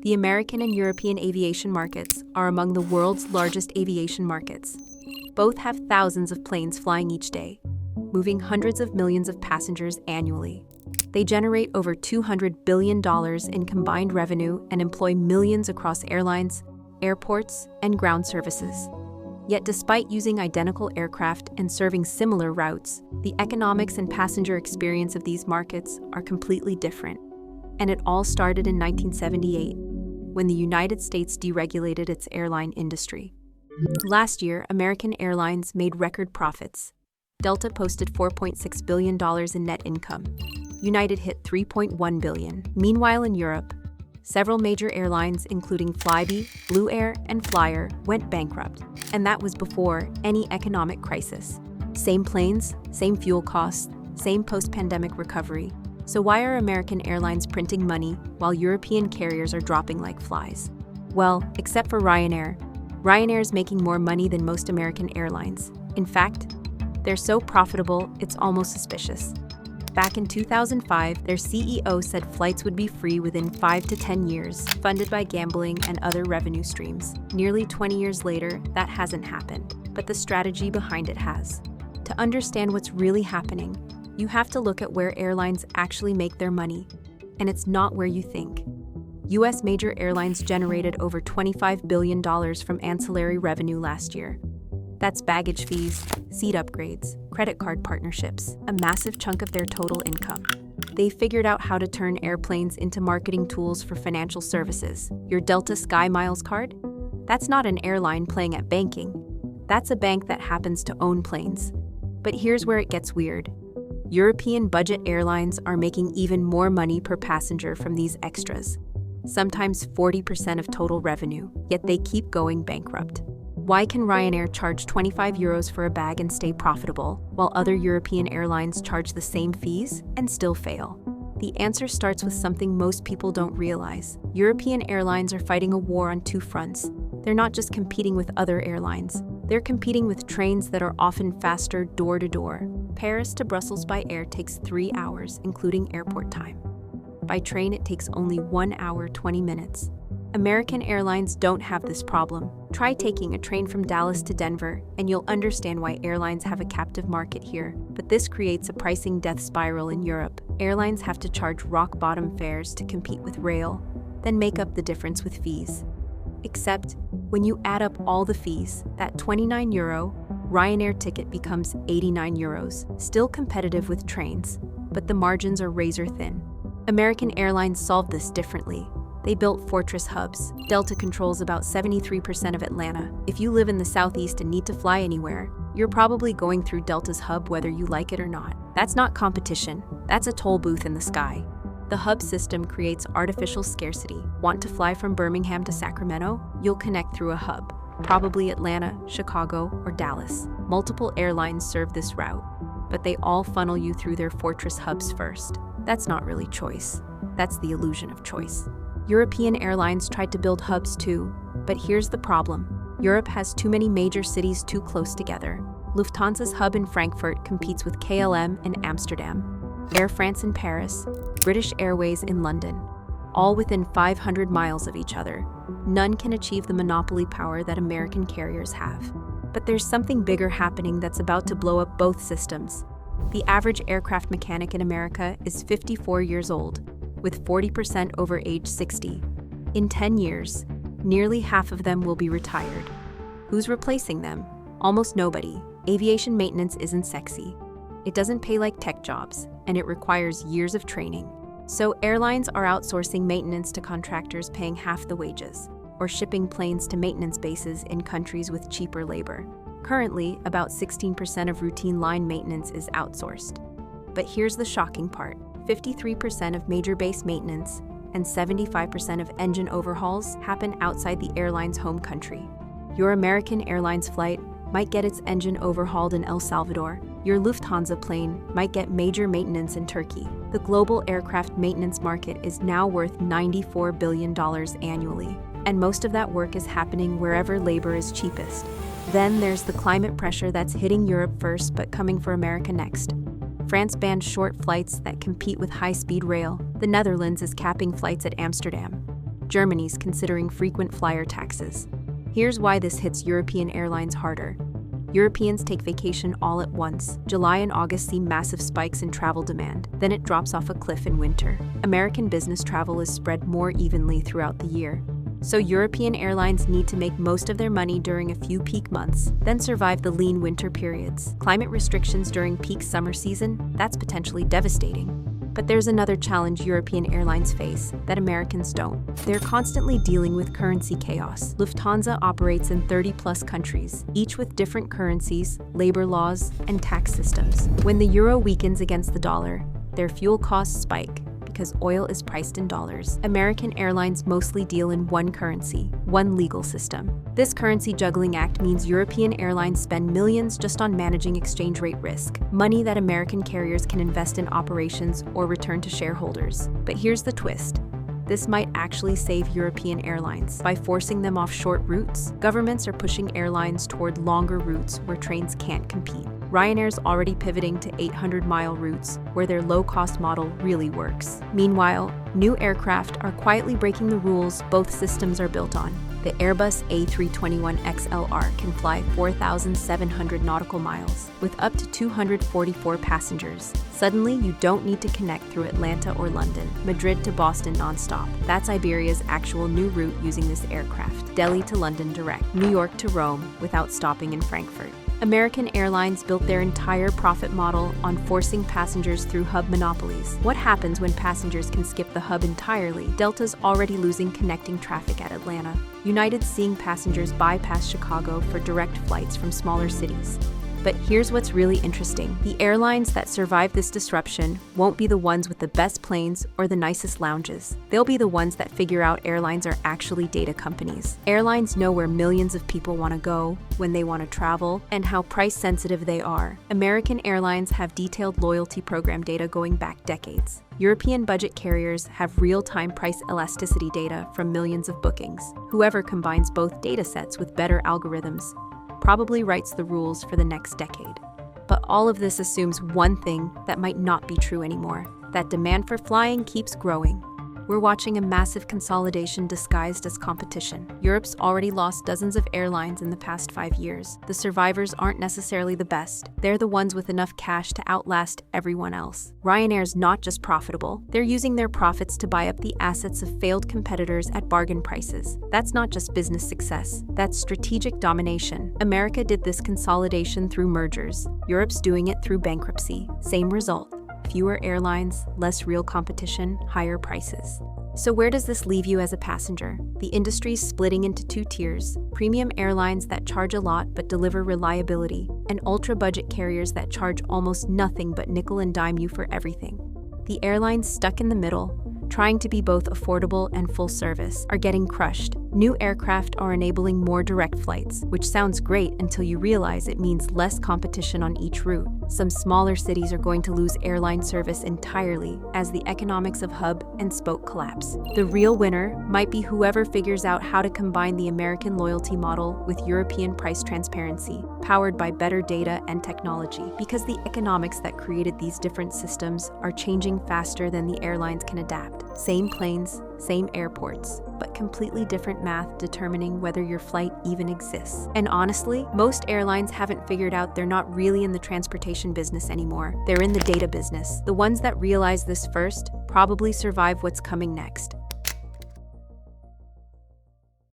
The American and European aviation markets are among the world's largest aviation markets. Both have thousands of planes flying each day, moving hundreds of millions of passengers annually. They generate over $200 billion in combined revenue and employ millions across airlines, airports, and ground services. Yet despite using identical aircraft and serving similar routes, the economics and passenger experience of these markets are completely different. And it all started in 1978, when the United States deregulated its airline industry. Last year, American Airlines made record profits. Delta posted $4.6 billion in net income. United hit $3.1 billion. Meanwhile, in Europe, several major airlines, including Flybe, Blue Air, and Flyer, went bankrupt. And that was before any economic crisis. Same planes, same fuel costs, same post-pandemic recovery. So why are American Airlines printing money while European carriers are dropping like flies? Well, except for Ryanair. Ryanair is making more money than most American airlines. In fact, they're so profitable, it's almost suspicious. Back in 2005, their CEO said flights would be free within 5 to 10 years, funded by gambling and other revenue streams. Nearly 20 years later, that hasn't happened, but the strategy behind it has. To understand what's really happening, you have to look at where airlines actually make their money, and it's not where you think. U.S. major airlines generated over $25 billion from ancillary revenue last year. That's baggage fees, seat upgrades, credit card partnerships, a massive chunk of their total income. They figured out how to turn airplanes into marketing tools for financial services. Your Delta Sky Miles card? That's not an airline playing at banking. That's a bank that happens to own planes. But here's where it gets weird. European budget airlines are making even more money per passenger from these extras, sometimes 40% of total revenue, yet they keep going bankrupt. Why can Ryanair charge €25 for a bag and stay profitable, while other European airlines charge the same fees and still fail? The answer starts with something most people don't realize. European airlines are fighting a war on two fronts. They're not just competing with other airlines. They're competing with trains that are often faster door to door. Paris to Brussels by air takes 3 hours, including airport time. By train, it takes only 1 hour, 20 minutes. American Airlines don't have this problem. Try taking a train from Dallas to Denver, and you'll understand why airlines have a captive market here. But this creates a pricing death spiral in Europe. Airlines have to charge rock-bottom fares to compete with rail, then make up the difference with fees. Except, when you add up all the fees, that €29 Ryanair ticket becomes €89, still competitive with trains, but the margins are razor thin. American Airlines solved this differently. They built fortress hubs. Delta controls about 73% of Atlanta. If you live in the Southeast and need to fly anywhere, you're probably going through Delta's hub whether you like it or not. That's not competition. That's a toll booth in the sky. The hub system creates artificial scarcity. Want to fly from Birmingham to Sacramento? You'll connect through a hub, probably Atlanta, Chicago, or Dallas. Multiple airlines serve this route, but they all funnel you through their fortress hubs first. That's not really choice. That's the illusion of choice. European airlines tried to build hubs too, but here's the problem. Europe has too many major cities too close together. Lufthansa's hub in Frankfurt competes with KLM in Amsterdam, Air France in Paris, British Airways in London, all within 500 miles of each other. None can achieve the monopoly power that American carriers have. But there's something bigger happening that's about to blow up both systems. The average aircraft mechanic in America is 54 years old, with 40% over age 60. In 10 years, nearly half of them will be retired. Who's replacing them? Almost nobody. Aviation maintenance isn't sexy. It doesn't pay like tech jobs, and it requires years of training. So airlines are outsourcing maintenance to contractors paying half the wages, or shipping planes to maintenance bases in countries with cheaper labor. Currently, about 16% of routine line maintenance is outsourced. But here's the shocking part. 53% of major base maintenance and 75% of engine overhauls happen outside the airline's home country. Your American Airlines flight might get its engine overhauled in El Salvador. Your Lufthansa plane might get major maintenance in Turkey. The global aircraft maintenance market is now worth $94 billion annually, and most of that work is happening wherever labor is cheapest. Then there's the climate pressure that's hitting Europe first but coming for America next. France banned short flights that compete with high-speed rail. The Netherlands is capping flights at Amsterdam. Germany's considering frequent flyer taxes. Here's why this hits European airlines harder. Europeans take vacation all at once. July and August see massive spikes in travel demand, then it drops off a cliff in winter. American business travel is spread more evenly throughout the year. So European airlines need to make most of their money during a few peak months, then survive the lean winter periods. Climate restrictions during peak summer season, that's potentially devastating. But there's another challenge European airlines face that Americans don't. They're constantly dealing with currency chaos. Lufthansa operates in 30-plus countries, each with different currencies, labor laws, and tax systems. When the euro weakens against the dollar, their fuel costs spike because oil is priced in dollars. American airlines mostly deal in one currency, one legal system. This currency juggling act means European airlines spend millions just on managing exchange rate risk, money that American carriers can invest in operations or return to shareholders. But here's the twist. This might actually save European airlines. By forcing them off short routes, governments are pushing airlines toward longer routes where trains can't compete. Ryanair's already pivoting to 800-mile routes where their low-cost model really works. Meanwhile, new aircraft are quietly breaking the rules both systems are built on. The Airbus A321XLR can fly 4,700 nautical miles with up to 244 passengers. Suddenly, you don't need to connect through Atlanta or London, Madrid to Boston nonstop. That's Iberia's actual new route using this aircraft. Delhi to London direct, New York to Rome without stopping in Frankfurt. American Airlines built their entire profit model on forcing passengers through hub monopolies. What happens when passengers can skip the hub entirely? Delta's already losing connecting traffic at Atlanta. United's seeing passengers bypass Chicago for direct flights from smaller cities. But here's what's really interesting. The airlines that survive this disruption won't be the ones with the best planes or the nicest lounges. They'll be the ones that figure out airlines are actually data companies. Airlines know where millions of people want to go, when they want to travel, and how price-sensitive they are. American airlines have detailed loyalty program data going back decades. European budget carriers have real-time price elasticity data from millions of bookings. Whoever combines both datasets with better algorithms probably writes the rules for the next decade. But all of this assumes one thing that might not be true anymore, that demand for flying keeps growing. We're watching a massive consolidation disguised as competition. Europe's already lost dozens of airlines in the past 5 years. The survivors aren't necessarily the best. They're the ones with enough cash to outlast everyone else. Ryanair's not just profitable, they're using their profits to buy up the assets of failed competitors at bargain prices. That's not just business success, that's strategic domination. America did this consolidation through mergers. Europe's doing it through bankruptcy. Same result. Fewer airlines, less real competition, higher prices. So where does this leave you as a passenger? The industry's splitting into two tiers: premium airlines that charge a lot but deliver reliability, and ultra-budget carriers that charge almost nothing but nickel and dime you for everything. The airlines stuck in the middle, trying to be both affordable and full service, are getting crushed. New aircraft are enabling more direct flights, which sounds great until you realize it means less competition on each route. Some smaller cities are going to lose airline service entirely as the economics of hub and spoke collapse. The real winner might be whoever figures out how to combine the American loyalty model with European price transparency, powered by better data and technology, because the economics that created these different systems are changing faster than the airlines can adapt. Same planes, same airports, but completely different math determining whether your flight even exists. And honestly, most airlines haven't figured out they're not really in the transportation business anymore. They're in the data business. The ones that realize this first probably survive what's coming next.